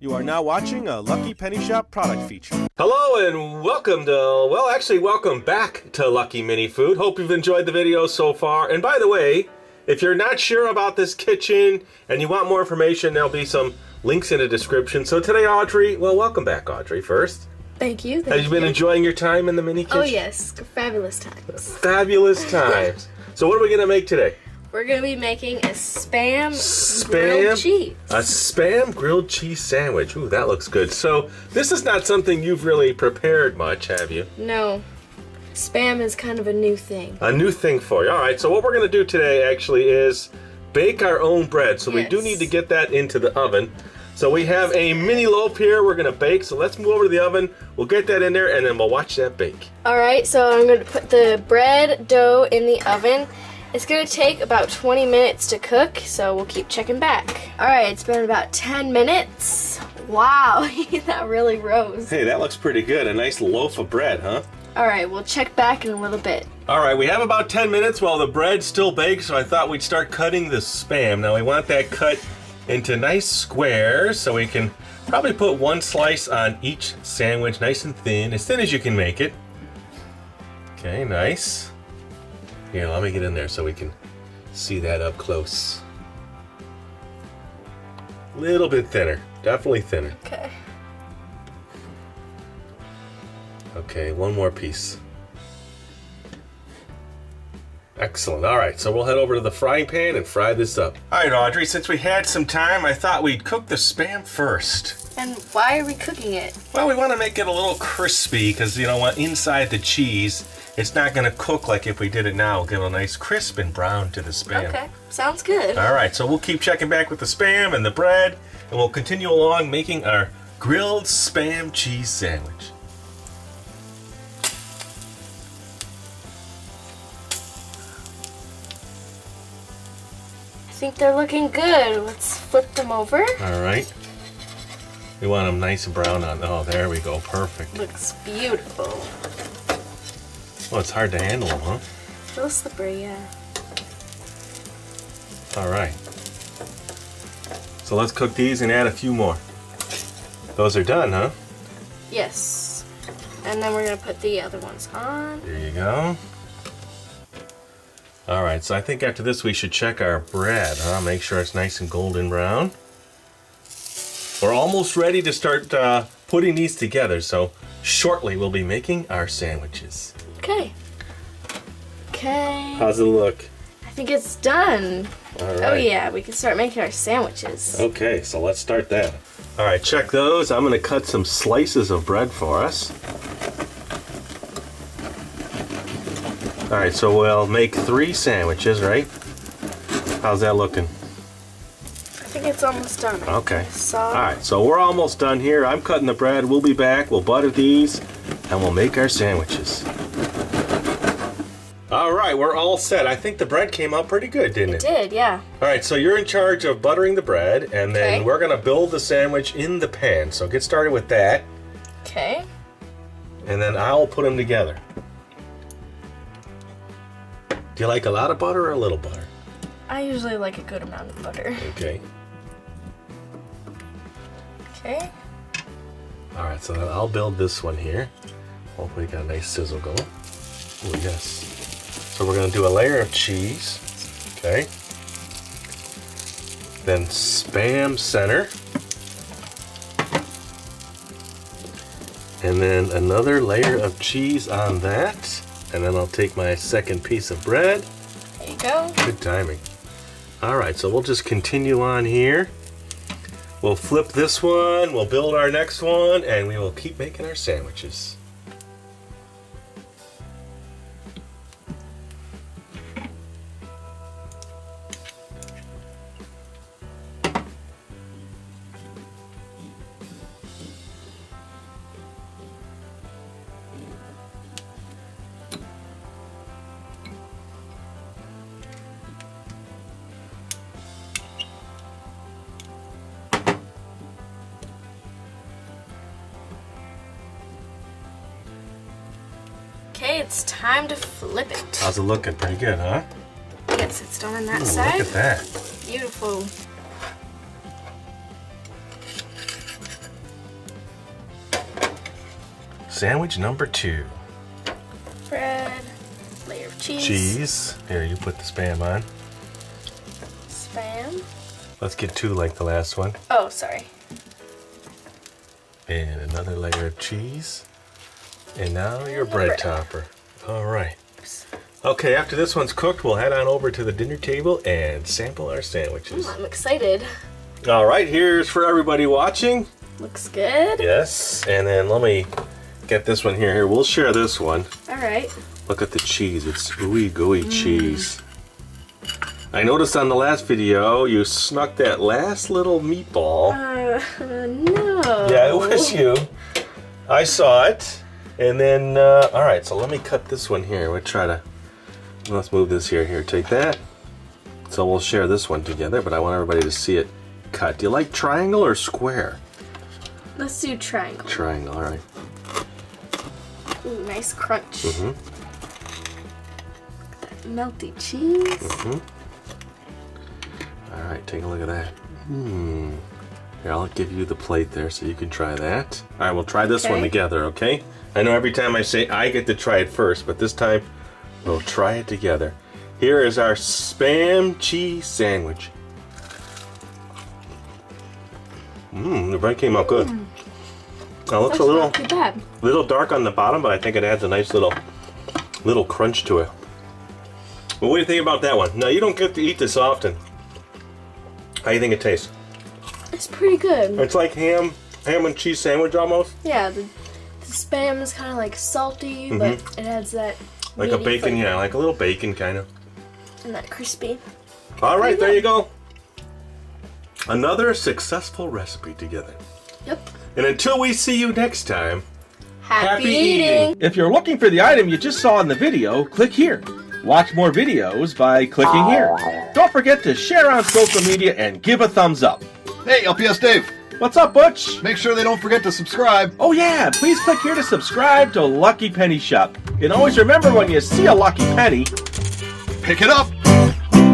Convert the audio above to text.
You are now watching a Lucky Penny Shop product feature. Hello and welcome to, welcome back to Lucky Mini Food. Hope you've enjoyed the video so far. And by the way, if you're not sure about this kitchen and you want more information, there'll be some links in the description. So today, Audrey, welcome back, Audrey, first. Thank you. Have you been enjoying your time in the mini kitchen? Oh yes, fabulous times. Fabulous times. So what are we going to make today? We're going to be making a spam grilled cheese. A spam grilled cheese sandwich. Ooh, that looks good. So this is not something you've really prepared much, have you? No. Spam is kind of a new thing. A new thing for you. All right, so what we're going to do today actually is bake our own bread. So we do need to get that into the oven. So we have a mini loaf here we're going to bake. So let's move over to the oven. We'll get that in there and then we'll watch that bake. All right, so I'm going to put the bread dough in the oven. It's going to take about 20 minutes to cook, so we'll keep checking back. All right, it's been about 10 minutes. Wow, that really rose. Hey, that looks pretty good. A nice loaf of bread, huh? All right, we'll check back in a little bit. All right, we have about 10 minutes while the bread's still baked, so I thought we'd start cutting the spam. Now we want that cut into nice squares, so we can probably put one slice on each sandwich, nice and thin as you can make it. Okay, nice. Here, let me get in there so we can see that up close. Little bit thinner, definitely thinner. Okay. Okay, one more piece. Excellent. All right, so we'll head over to the frying pan and fry this up. All right, Audrey, since we had some time, I thought we'd cook the spam first. And why are we cooking it? Well, we want to make it a little crispy because, you know, inside the cheese, it's not going to cook like if we did it now. We'll give it a nice crisp and brown to the spam. Okay, sounds good. All right, so we'll keep checking back with the spam and the bread, and we'll continue along making our grilled spam cheese sandwich. I think they're looking good. Let's flip them over. All right. We want them nice and brown on. Oh, there we go. Perfect. Looks beautiful. Well, it's hard to handle them, huh? A little slippery, yeah. All right. So let's cook these and add a few more. Those are done, huh? Yes. And then we're going to put the other ones on. There you go. All right, so I think after this we should check our bread, huh? Make sure it's nice and golden brown. We're almost ready to start putting these together, so shortly we'll be making our sandwiches. Okay. Okay. How's it look? I think it's done. All right. Oh yeah, we can start making our sandwiches. Okay, so let's start that. All right, check those. I'm going to cut some slices of bread for us. All right, so we'll make 3 sandwiches, right? How's that looking? I think it's almost done. Okay. So. All right, so we're almost done here. I'm cutting the bread. We'll be back. We'll butter these, and we'll make our sandwiches. All right, we're all set. I think the bread came out pretty good, didn't it? It did, yeah. All right, so you're in charge of buttering the bread, and then we're going to build the sandwich in the pan. So get started with that. Okay. And then I'll put them together. Do you like a lot of butter or a little butter? I usually like a good amount of butter. Okay. Okay. All right, so then I'll build this one here. Hopefully got a nice sizzle going. Oh, yes. So we're going to do a layer of cheese. Okay. Then spam center. And then another layer of cheese on that. And then I'll take my second piece of bread. There you go. Good timing. All right, so we'll just continue on here. We'll flip this one, we'll build our next one, and we will keep making our sandwiches. Okay, it's time to flip it. How's it looking? Pretty good, huh? Yes, it's done on that Ooh, side. look at that. Beautiful. sandwich number 2. Bread, layer of cheese. Cheese. Here, you put the Spam on. Spam. Let's get 2 like the last one. Oh, sorry. And another layer of cheese. And now your bread topper. All right. Okay, after this one's cooked, we'll head on over to the dinner table and sample our sandwiches. I'm excited. All right, here's for everybody watching. Looks good. Yes, and then let me get this one here. Here, we'll share this one. All right. Look at the cheese. It's ooey gooey cheese. I noticed on the last video you snuck that last little meatball. No. Yeah, it was you. I saw it. And then, all right, so let me cut this one here. Let's move this here. Here, take that. So we'll share this one together, but I want everybody to see it cut. Do you like triangle or square? Let's do triangle. Triangle, all right. Ooh, nice crunch. Mm-hmm. Melty cheese. Mm-hmm. All right, take a look at that. Here, I'll give you the plate there so you can try that. All right, we'll try this one together, okay? I know every time I say I get to try it first, but this time we'll try it together. Here is our Spam cheese sandwich. The bread came out good. Now it looks Not too bad. little dark on the bottom, but I think it adds a nice little crunch to it. Well, what do you think about that one? Now, you don't get to eat this often. How do you think it tastes? It's pretty good. It's like ham and cheese sandwich almost. Yeah, the Spam is kind of like salty, but it adds that Like a meaty bacon, flavor. yeah, like a little bacon kind of. And that crispy. All right, there you go. Another successful recipe together. Yep. And until we see you next time, Happy eating. If you're looking for the item you just saw in the video, click here. Watch more videos by clicking here. Don't forget to share on social media and give a thumbs up. Hey, LPS Dave, What's up, Butch? make sure they don't forget to subscribe. Oh yeah, please click here to subscribe to Lucky Penny Shop. And always remember, when you see a lucky penny, Pick it up.